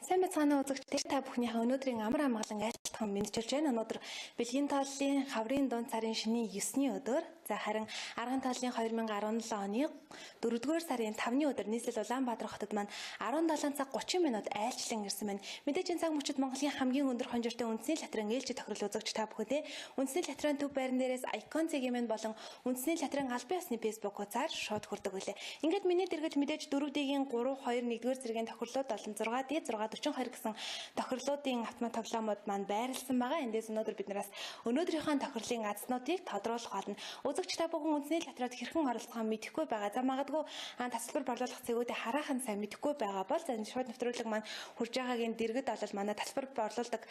Сайн байцгаана үзэгчдээ та бүхнийхээ өнөөдрийн амар амгалан айлтган мэдчилж байна. Өнөөдөр бэлгийн тааллын хаврын дунд сарын шөнийн 9-ний өдөр, харин арган тааллын 2017 оны 4-р сарын 5-ны өдөр нийслэл Улаанбаатар хотод маань 17 цаг 30 минут айлчлан ирсэн байна. Мэдээж энэ цаг мөчид Монголын хамгийн өндөр хонжиртой үндэсний латрын ээлжид тохирол үзэгч та бүхэндээ үндэсний латрын төв байран дээрээс Icon цагийн мэн болон үндэсний латрын албан ёсны Facebook хуудасаар шууд хүрдэг үлээ. Ингээд миний дэргэж мэдээж 4D-ийн 3-2 1-р зэргийн тохирлууд болон 6D 642 гэсэн тохирлуудын автомат тоглоомууд маань байрлсан байгаа. Эндээс өнөөдөр биднээс өнөөдрийнхөө тохирлын азснуудыг тодруулах болно. Үзэгч та бүхэн үндэсний латраад хэрхэн оролцохоо мэдэхгүй байгаа. За магадгүй тасалбар борлуулах цэгүүдээ хараахан сайн мэдэхгүй байгаа бол шууд нэвтрүүлэг маань хурж байгаагийн дэргэд олол манай тасалбар борлуулдаг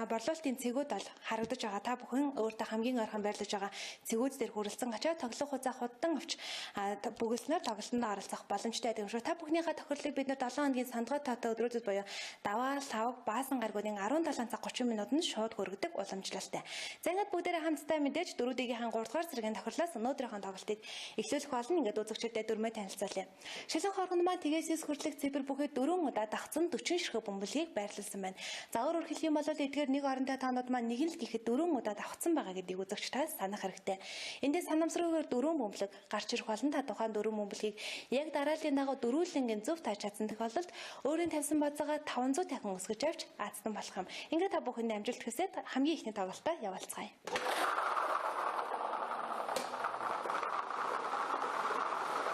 борлуулалтын цэгүүд бол харагдаж байгаа. Та бүхэн өөртөө хамгийн ойрхон байрлаж байгаа цэгүүд дээр хүрэлцэн очоод тоглох хугацаа хутдан авч бүгэлснээр тоглолтод оролцох боломжтой гэдэг юм шүү. Та бүхнийхээ тохирлыг бид 7 хоногийн сандгой тоотой өдрүүдэд буюу даваа, лавг, баасан гаргуудын 17 цаг 30 минутанд шууд хүргэдэг уламжлалтай. За ингээд бүгдээрээ хамтдаа мэдээж 4D-ийн 3-р зэргийн тохирлоос өнөөдрийнхөө тоглолтыг эхлүүлэх болно. Ингээд үзэгчдэд дөрмөө танилцуулъя. Шилэн хоргонд маань тгээс хүртэлх цэвэр бүхий 4 удаа давхцсан 40 ширхэг бөмбөлгийг байрлуулсан байна. За өөрөөр хэлэх юм бол эдгээр нэг орондоо таанууд маань нэг л гэхэд 4 удаа давхцсан байгаа гэдгийг үзэгчдээс санах хэрэгтэй. Эндээс санамсруугаар 4 бөмбөлөг гарч ирэх болон та тухайн 4 бөмбөлгийг яг дарааллын дагуу дөрвөлнгийн зөв тааж чадсан тохиолдолд өөрийн тавьсан бацаагаа 500 дахин өсгөж авч аацсан болох юм. Ингээд та бүхэнд амжилт хүсээд хамгийн ихний тоглолтоо явуулцгаая.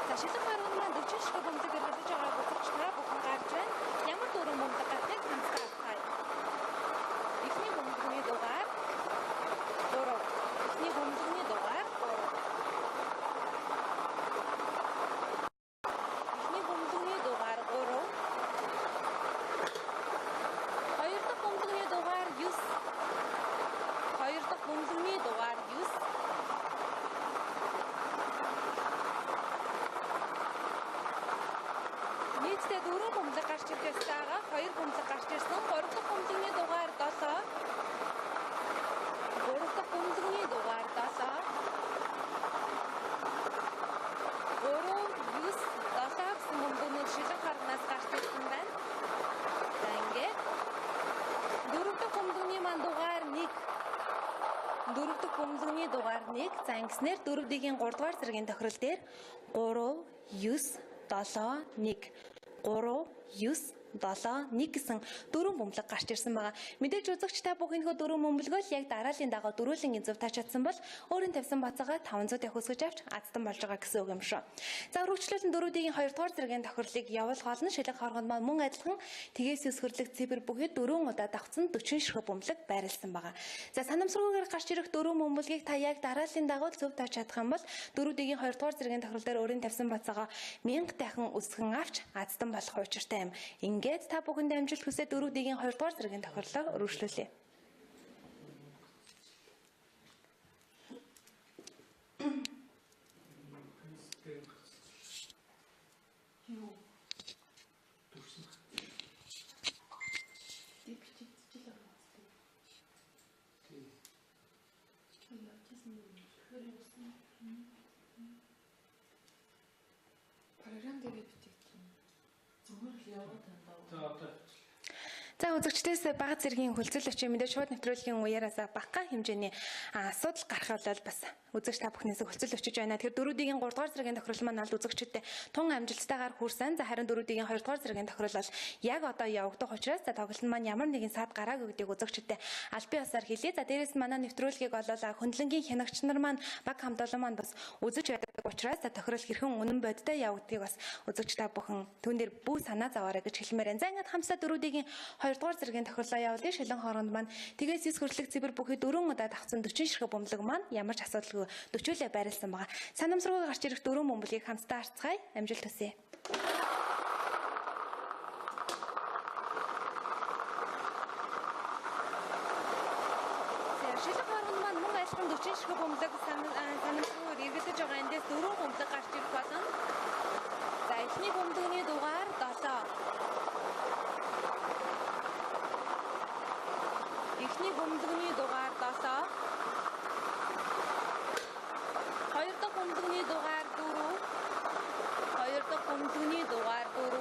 За шилэн хоргонд маань 40 ширхэг бөмбөлөг эргэлдэж байгааг үзэгч та бүхэн гарч байна. Ямар дөрвөн бөмбөлөг гарахыг хамтдаа авцгаая. Эхний бөмбөлгийн дугаар 3. Эхний бөмбөлгийн дугаар 3. Эхний бөмбөлгийн дугаар 3. Хоёр дахь бөмбөлгийн дугаар 9. Хоёр дахь бөмбөлгийн дугаар 9. Нийтдээ 4 бөмбөлөг гарч ирж байгаа. 2 бөмбөлөг гарч ирсэн. 3 дахь бөмбөлгийн дугаар 7. 3 дахь бөмбөлгийн дугаар 7. 3 9 7 гэсэн бөмбөлнүүд шилэн хоргоноос гарч ирсэн байна. За ингээд 4 дахь бөмбөлгийн маань дугаар 1. 4 дахь бөмбөлгийн дугаар 1. За ингэснээр 4D-ийн 3-р зэргийн тохирол дээр 3 9 7 1 3 9 7 1 гэсэн 4 бөмбөлөг гарч ирсэн байгаа. Мэдээж үзэгч та бүхнийхөө 4 бөмбөлгөө л яг дарааллын дагуу дөрвөлнгийн зөв тааж чадсан бол өөрийн тавьсан бацаагаа 500 дахь өсгөж авч азтан болж байгаа гэсэн үг юм шүү. За үргэлжлүүлэн 4D-ийн 2-р зэргийн тохирлыг явуулах болно. Шилэн хоргонд маань мөн адилхан тгээс өсгөрлөг цэвэр бүхий 4 удаа давхцсан 40 ширхэг бөмбөлөг байрлсан байгаа. За санамсруугаар гарч ирэх 4 бөмбөлгийг та яг дарааллын дагуу зөв тааж чадах юм бол 4D-ийн 2-р зэргийн тохирол дээр өөрийн тавьсан бацаагаа 1000 дахин өсгөн авч азтан болох учиртай юм. Ингээд та бүхэнд амжилт хүсээд 4D-ийн 2-р зэргийн тохирлоо өргөжлүүлье. За үзэгчдээс бага зэргийн хөлцөл өчөө мэдээ шууд нэвтрүүлгийн үеэраас багахан хэмжээний асуудал гарах бол бас үзэгч та бүхнээс хөлцөл өчөж байна. Тэгэхээр 4D-ийн 3-р зэргийн тохирол маань бол үзэгчдэд тун амжилттайгаар хүрсэн. За харин 4D-ийн 2-р зэргийн тохирол бол яг одоо явагдах учраас тоглолт маань ямар нэгэн саад гараагүй гэдгийг үзэгчдэд албан ёсоор хэлье. За дээрээс манай нэвтрүүлгийг бол хөндлөнгийн хянагч нар маань баг хамт олон маань бас үзэж байдаг учраас тохирол хэрхэн үнэн бодтой явагдгийг бас үзэгч та бүхэн түүн дээр бүү санаа зовоорой гэж хэлмээр байна. За ингээд хамсаа 4D-ийн 2-р зэргийн тохирлоо явуулъя. Шилэн хоргонд маань тгээс хүртэлх цэвэр бүхий 4 удаа давхцсан 40 ширхэг бөмбөлөг маань ямар ч асуудалгүй төчөөлөө байрлсан байгаа. Санамсруугаар гарч ирэх 4 бөмбөлгийг хамтдаа харцгаая. Амжилт хүсье. Шилэн хоргонд маань мөн айлхан 40 ширхэг бөмбөлөг санамсруугаар эргэлдэж байгаа. Эндээс 4 бөмбөлөг гарч ирэх болно. За эхний бөмбөлгийн дугаар 7. Эхний бөмбөлгийн дугаар 7. Хоёр дахь бөмбөлгийн дугаар 4. Хоёр дахь бөмбөлгийн дугаар 4.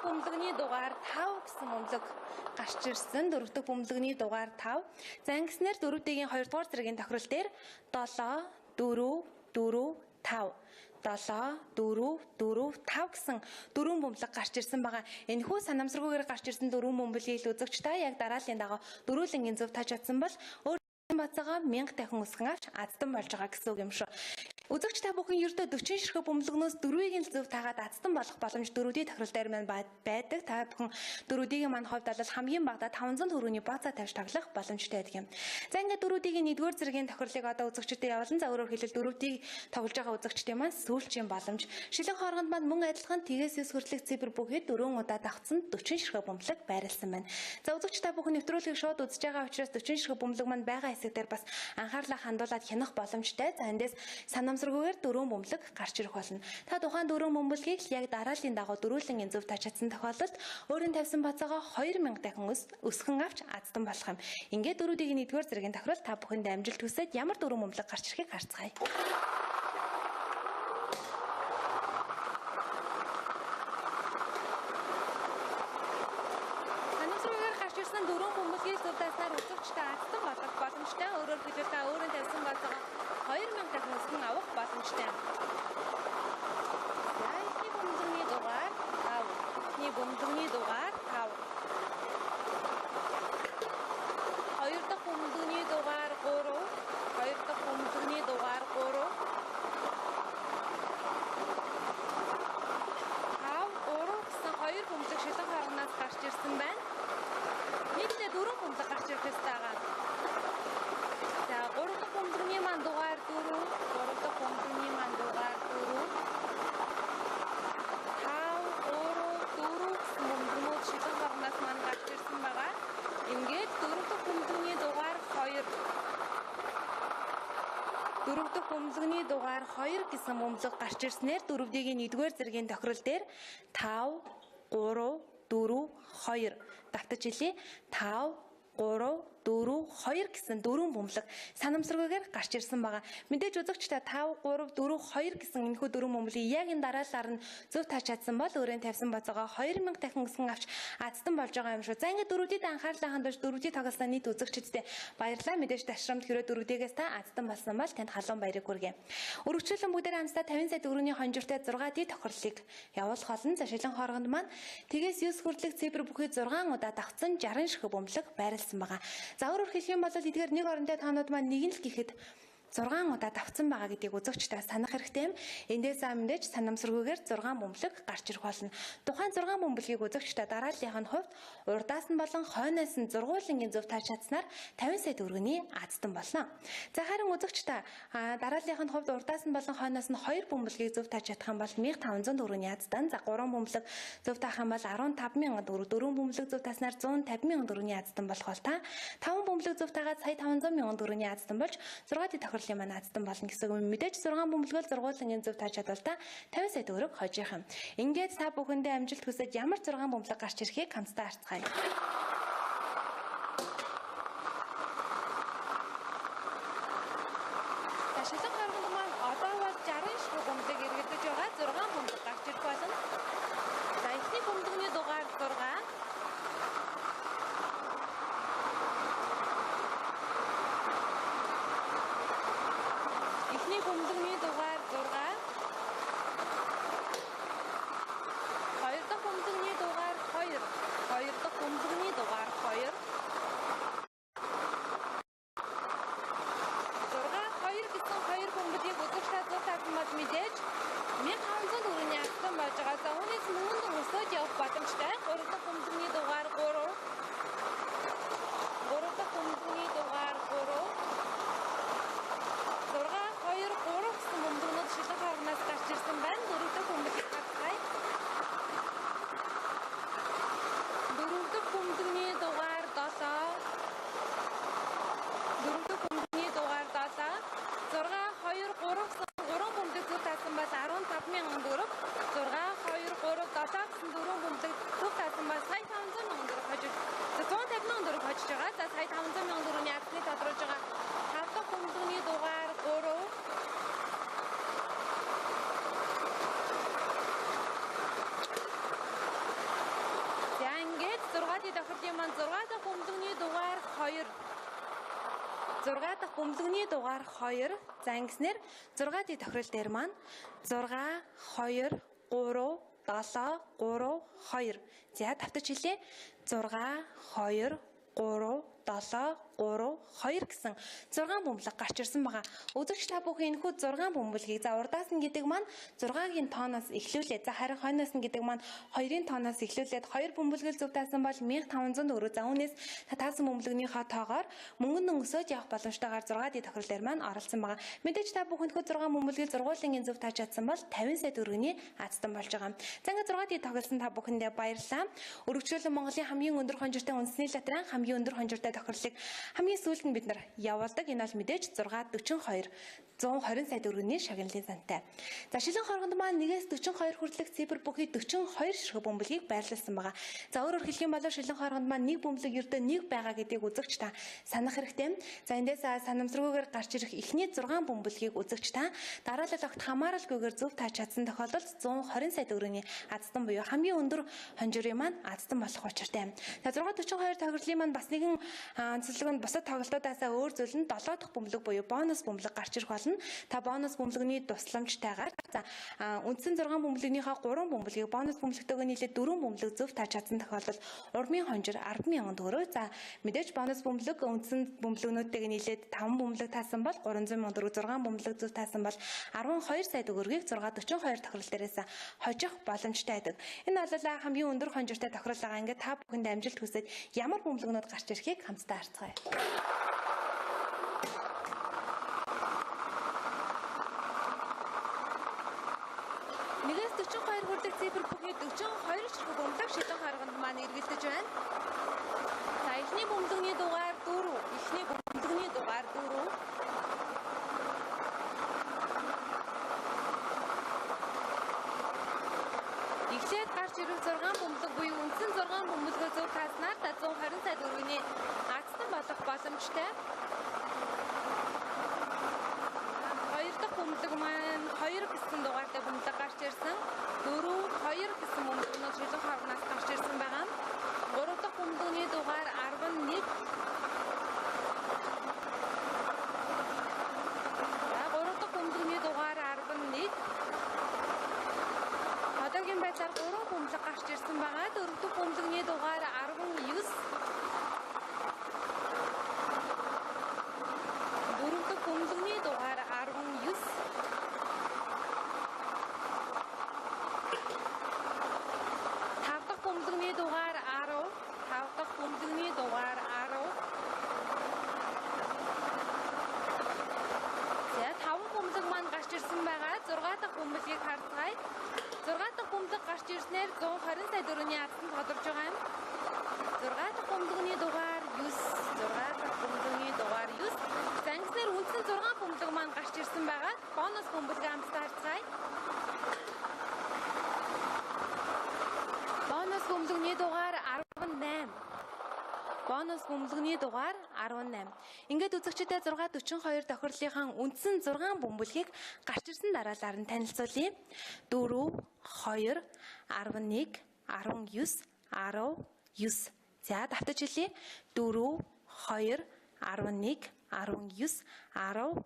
бөмбөлөгний дугаар 5 гэсэн бөмбөлөг гарч ирсэн. 4 дахь бөмбөлөгний дугаар 5. За ингэснээр 4-ийн 2 дугаар зэргийн тохирол дээр 7 4 4 5 7 4 4 5 гэсэн дөрвөн бөмбөлөг гарч ирсэн байгаа. Энэхүү санамсаргүйгээр гарч ирсэн дөрвөн бөмбөлийг үзэгч та яг дарааллын дагуу дөрвөлнгийн зөв тааж чадсан бол бацаага 1000 дахин өсгөн авч аздан болж байгаа гэсэн үг юм шүү. Үзэгч та бүхэн ердөө 40 ширхэг бөмбөлгнөөс дөрвийг нь зөв таагаад аздан болох боломж дөрүүдийн тохирол дээр маань байдаг. Та бүхэн дөрүүдийн маань хувьд бол хамгийн багадаа 500 төгрөгийн бацаа тавьж тоглох боломжтой байдаг юм. За ингээд дөрүүдийн 1-р зэргийн тохирлыг одоо үзэгчдэд явуулан за өөрөөр хэлбэл дөрүүдийг тоглож байгаа үзэгчдийн маань сүүлчийн боломж. Шилэн хооронд маань мөн адилхан тгээс 9 хүртэлх цифр бүхий 4 удаа давхцсан 40 ширхэг бөмбөлөг байрласан байна. За үзэгч та бүхэн нэвтрүүлгийг шууд үзэж байгаа учраас 40 ширхэг бөмбөлөг маань байгаа хэсэг дээр бас анхаарлаа хандуулаад хянах боломжтой. За эндээс санамсаргүйгээр дөрвөн бөмбөлөг гарч ирэх болно. Та тухайн дөрвөн бөмбөлгийг яг дарааллын дагуу дөрвөлнгийн зөв тааж чадсан тохиолдолд өөрийн тавьсан бацаагаа 2000 дахин өсгөн авч аздан болох юм. Ингээд дөрүүдийн 1-р зэргийн тохирол та бүхэнд амжилт хүсээд ямар дөрвөн бөмбөлөг гарч ирэхийг харцгаая. Санамсаргүйгээр гарч ирсэн дөрвөн бөмбөлгийг зөв тааснаар үзэгч та аздан болох боломжтой. Өөрөөр хэлбэл та өөрийн тавьсан бацаагаа 2000 дахин өсгөн авах боломжтой. За эхний бөмбөлөгний дугаар 5. Эхний бөмбөлөгний дугаар 5. Хоёр дахь бөмбөлөгний дугаар 3. Хоёр дахь бөмбөлөгний дугаар 3. 5 3 гэсэн хоёр бөмбөлөг шилэн хоороноос гарч ирсэн байна. Нийтдээ 4 бөмбөлөг гарч ирэх ёстой байгаа. За 3 дахь бөмбөлөгний маань дугаар 4. 3 дахь бөмбөлөгний маань дугаар 4. 5 3 4 гэсэн бөмбөлгүүд шилэн хоороноос маань гарч ирсэн байгаа. Ингээд 4 дахь бөмбөлөгний дугаар 2. 4 дахь бөмбөлөгний дугаар 2 гэсэн бөмбөлөг гарч ирснээр 4-ийн 1-р зэргийн тохирол дээр 5 3 4 2 давтаж хэлье. 5 3 4 2 гэсэн дөрвөн бөмбөлөг санамсаргүйгээр гарч ирсэн байгаа. Мэдээж үзэгч та 5 3 4 2 гэсэн энэхүү дөрвөн бөмбөлийг яг энэ дараалалаар нь зөв тааж чадсан бол өөрийн тавьсан бацаагаа 2000 дахин өсгөн авч аздан болж байгаа юм шүү. За ингээд дөрүүдийн анхаарлаа хандуулж дөрүүдийн тоглосон нийт үзэгчдэд баярлалаа. Мэдээж ташрамд хэрэг дөрүүдээс та аздан болсон бол танд халуун баярыг хүргэе. Өргөжлөн бүгдээр хамтдаа 50 сая төгрөгийн хонжиртай 6D тохирлыг явуулах болно. За шилэн хооронд маань тгээс 9 хүртэлх цифр бүхий 6 удаа давхцсан 60 ширхэг бөмбөлөг байрласан байгаа. За өөрөөр хэлэх юм бол эдгээр нэг орондоо тоонууд маань нэг нь л гэхэд 6 удаа давхцсан байгаа гэдгийг үзэгч та санах хэрэгтэй юм. Эндээс мэдээж санамсаргүйгээр 6 бөмбөлөг гарч ирэх болно. Тухайн 6 бөмбөлгийг үзэгч та дарааллын хувьд урдаас нь болон хойноос нь зургуулангийн зөв тааж чадсанаар 50 сая төгрөгийн аздан болно. За харин үзэгч та дарааллын хувьд урдаас нь болон хойноос нь 2 бөмбөлгийг зөв тааж чадах юм бол 1500 төгрөгийн аздан. За 3 бөмбөлөг зөв таах юм бол 15000 төгрөг, 4 бөмбөлөг зөв тааснаар 150000 төгрөгийн аздан болох бол та 5 бөмбөлөг зөв таагаад сая 500000 төгрөгийн аздан болж 6-д тохирол маань аздан болно гэсэн үг. Мэдээж 6 бөмбөлгөөл зургуулангийн зөв тааж чадвал та 50 сая төгрөг хожих юм. Ингээд та бүхэндээ амжилт хүсэж ямар 6 бөмбөлөг гарч ирэхийг хамтдаа харцгаая. За шилэн хооронд маань одоо бол 60 ширхэг бөмбөлөг эргэлдэж байгаа 6 бөмбөлөг гарч ирэх болно. За эхний бөмбөлөгний дугаар 6. Бөмбөлөгний дугаар 6. Хоёр дахь бөмбөлөгний дугаар 2. Хоёр дахь бөмбөлөгний дугаар 2. 6 2 гэсэн хоёр бөмбөлөг бөмбөлөгний дугаар 2. За ингэснээр 6 дэх тохирол дээр маань 6 2 3 7 3 2. За давтаж хэлье. 6 2 3 7 3 2 гэсэн 6 бөмбөлөг гарч ирсэн байгаа. Үзэгч та бүхэн энэхүү 6 бөмбөлгийг за урдаас нь гэдэг маань 6-гийн тооноос эхлүүлээд за харин хойноос нь гэдэг маань 2-ын тооноос эхлүүлээд 2 бөмбөлгөл зөв таасан бол 1500 төгрөг. За үүнээс таасан бөмбөлгийнхаа тоогоор мөнгөнд өсөж явах боломжтойгоор 6-ийн тохирол дээр маань оролцсон байгаа. Мэдээж та бүхэн энэхүү 6 бөмбөлгийг зургуулын зөв тааж чадсан бол 50 сая төгрөгийн азтан болж байгаа. За ингээд 6-ийн тоглосон та бүхэндээ баярлалаа. Өргөжлөлөн Монголын хамгийн өндөр хонжиртай үндэсний лотерейн хамгийн өндөр хонжиртай тохирлыг хамгийн сүүлд нь бид нар явуулдаг. Энэ бол мэдээж 642 120 сая төгрөгийн шагналын зантай. За шилэн хоргонд маань 1-ээс 42 хүртэлх цифр бүхий 42 ширхэг бөмбөлгийг байрлуулсан байгаа. За өөрөөр хэлэх юм бол шилэн хоргонд маань нэг бөмбөлөг ердөө нэг байгаа гэдгийг үзэгч та санах хэрэгтэй. За эндээс санамсаргүйгээр гарч ирэх эхний 6 бөмбөлгийг үзэгч та дараалал огт хамааралгүйгээр зөв тааж чадсан тохиолдолд 120 сая төгрөгийн азтан буюу хамгийн өндөр хонжирын маань азтан болох учиртай. За 642 тохирлын маань бас нэгэн онцлог нь бусад тоглолтуудаас өөр зүйл нь 7 дахь бөмбөлөг буюу бонус бөмбөлөг гарч ирэх болно. Та бонус бөмбөлөгний тусламжтайгаар за үндсэн 6 бөмбөлөгнийхөө 3 бөмбөлгийг бонус бөмбөлөгтэйгээ нийлээд 4 бөмбөлөг зөв тааж чадсан тохиолдолд урмын хонжир 10,000 төгрөг. За мэдээж бонус бөмбөлөг үндсэн бөмбөлөгнүүдтэйгээ нийлээд 5 бөмбөлөг таасан бол 300,000 төгрөг, 6 бөмбөлөг зөв таасан бол 12 сая төгрөгийг 642 тохирол дээрээс хожих боломжтой байдаг. Энэ бол хамгийн өндөр хонжиртай тохирол байгаа. Ингээд та бүхэнд амжилт хүсэж ямар бөмбөлөгнүүд гарч ирэхийг хамтдаа харцгаая. 42 хүртэлх цифр бүхий 42 ширхэг бөмбөлөг шилэн хоргонд маань эргэлдэж байна. За эхний бөмбөлөгний дугаар 4. Эхний бөмбөлөгний дугаар 4. Эхлээд гарч ирэх 6 бөмбөлөг буюу үндсэн 6 бөмбөлгөө зөв тааснаар 120 сая төгрөгийн азтан болох боломжтой. Хоёр дахь бөмбөлөг маань 2 гэсэн дугаартай бөмбөлөг гарч ирсэн. 4 2 гэсэн бөмбөлгнүүд шилэн хоргоноос гарч ирсэн байгаа. 3 дахь бөмбөлөгний дугаар 11. За 3 дахь бөмбөлөгний дугаар 11. Одоогийн байдлаар 3 бөмбөлөг гарч ирсэн байгаа. 4 дахь бөмбөлөгний дугаар 19. 4 дахь бөмбөлөгний дугаар 19. 5 дахь бөмбөлөгний дугаар 10. 5 дахь бөмбөлөгний дугаар 10. За 5 бөмбөлөг маань гарч ирсэн байгаа. 6 дахь бөмбөлгийг харцгаая. 6 дахь бөмбөлөг гарч ирснээр 120 сая төгрөгийн азтан тодорж байгаа юм. 6 дахь бөмбөлөгний дугаар 9. 6 дахь бөмбөлөгний дугаар 9. За ингэснээр үндсэн 6 бөмбөлөг маань гарч ирсэн байгаа. Бонус бөмбөлөг хамтдаа харцгаая. Бонус бөмбөлөгний дугаар 18. Бонус бөмбөлөгний дугаар 18. Ингээд үзэгчдэд 642 тохирлынхаа үндсэн 6 бөмбөлгийг гарч ирсэн дараалалаар нь танилцуулъя. 4 2 11 19 19. За давтаж хэлье. 4 2 11 19 19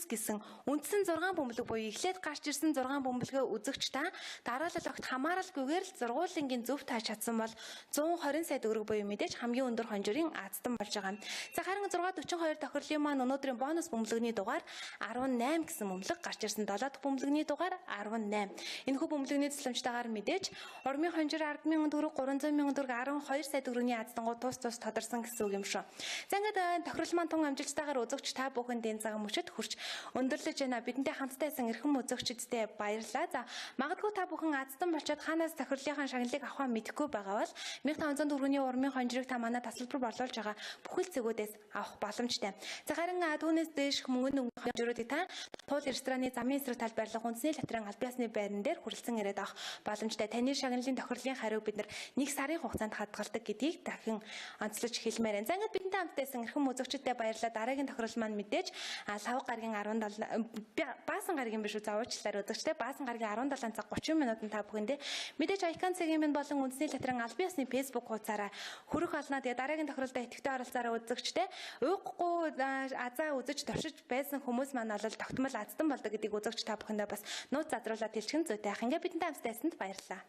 гэсэн үндсэн 6 бөмбөлөг буюу эхлээд гарч ирсэн 6 бөмбөлгөө үзэгч та дараалал огт хамааралгүйгээр л зургуулынгийн зөв тааж чадсан бол 120 сая төгрөг буюу мэдээж хамгийн өндөр хонжирын азтан болж байгаа. За харин 642 тохирлын маань өнөөдрийн бонус бөмбөлөгний дугаар 18 гэсэн бөмбөлөг гарч ирсэн. 7 дахь бөмбөлөгний дугаар 18. Энэхүү бөмбөлөгний тусламжтайгаар мэдээж урмын хонжир 10,000 төгрөг, 300,000 төгрөг, 12 сая төгрөгийн аздангууд тус тодорсон гэсэн үг юм шүү. За ингээд тохирол маань тун амжилттайгаар үзэгч та бүхэнд энэ цагаан мөчөд хүрч өндөрлөж байна. Бидэнтэй хамтдаа байсан эрхэм үзэгчдэд баярлалаа. За магадгүй та бүхэн азтан болчоод хаанаас тохирлынхаа шагналыг авахаа мэдэхгүй байгаа бол 1500 төгрөгийн урмын хонжирыг та манай тасалбар борлуулж байгаа бүхэл зэгүүдээс авах боломжтой. За харин түүнээс дээш мөнгөний хонжируудыг та туул рестораны замын эсрэг талд байрлах үндэсний лотерейн аль биесны байран дээр хүрэлцэн ирээд авах боломжтой. Таны шагналын тохирлын хариуг бид нар 1 сарын хугацаанд хадгалдаг гэдгийг дахин онцлож хэлмээр байна. За ингээд бидэнтэй хамтдаа байсан эрхэм үзэгчдэд баярлалаа. дараагийн тохирол маань мэдээж лав гарагийн 17 баасан гарагийн биш үү зааварчлаар үзэгчтэй баасан гарагийн 17 цаг 30 минутанд та бүхэндээ мэдээж Icon цагийн минь болон үндэсний латрын албан ёсны Facebook хуудасаараа хүрэх болно. Тэгээ дараагийн тохиролдоо идэвхтэй оролцоороо үзэгчтэй уухгүй азаа үзэж туршиж байсан хүмүүс маань бол тогтмол аздан болдог гэдгийг үзэгч та бүхэндээ бас нууц задруулаад хэлчихэн зүйтэй ах. Ингээ бидэнтэй хамтдаа байсанд баярлалаа.